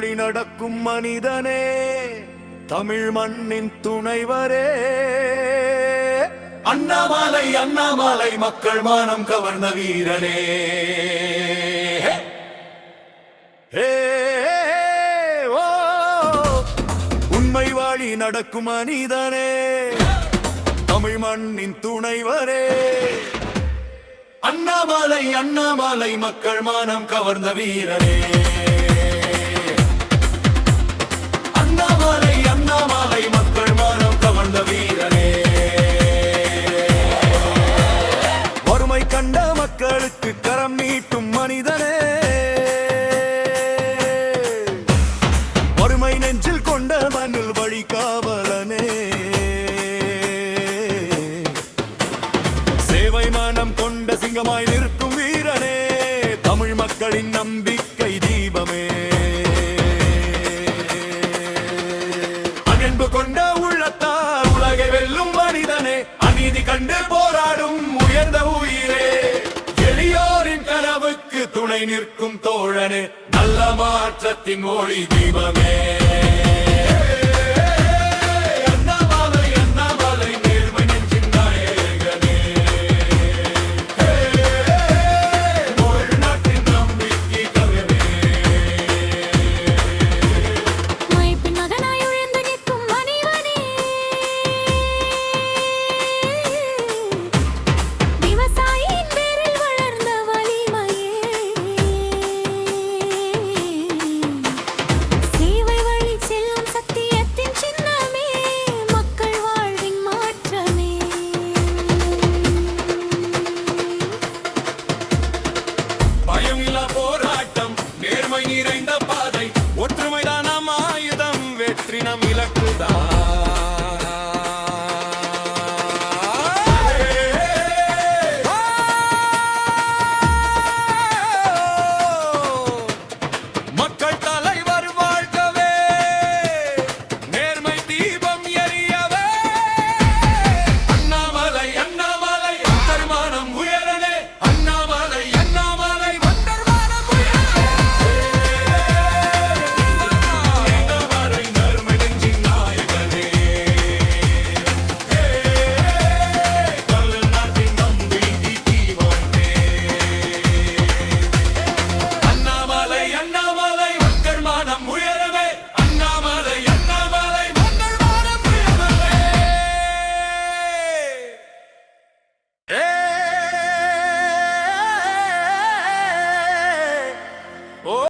வழி நடக்கும் மனிதனே, தமிழ் மண்ணின் துணைவரே. அண்ணாமலை அண்ணாமலை மக்கள் மானம் கவர்ந்த வீரனே. உண்மை வழி நடக்கும் மனிதனே, தமிழ் மண்ணின் துணைவரே. அண்ணாமலை அண்ணாமலை மக்கள் மானம் கவர்ந்த வீரனே. அண்ணாமலை அண்ணாமலை மக்கள் மானம் கவர்ந்த வீரனே. வறுமை கண்ட மக்களுக்கு கரம் நீட்டும் மனிதனே. வறுமை நெஞ்சில் கொண்ட மண்ணில் வழி காவலனே. சேவை மனம் கொண்ட சிங்கமாய் நிற்கும் வீரனே, தமிழ் மக்களின் நம்பிக்கை தீபமே. அன்பு கொண்ட உள்ளத்தால் உலகை வெல்லும் மனிதனே, அநீதி கண்டு போராடும் உயர்ந்த உயிரே. எளியோரின் கனவுக்கு துணை நிற்கும் தோழனே, நல்ல மாற்றத்தின் ஒளி தீபமே. போராட்டம் நேர்மை நிறைந்த பாதை, ஒற்றுமைதான் நம் ஆயுதம், வெற்றி நம் இலக்குதான்.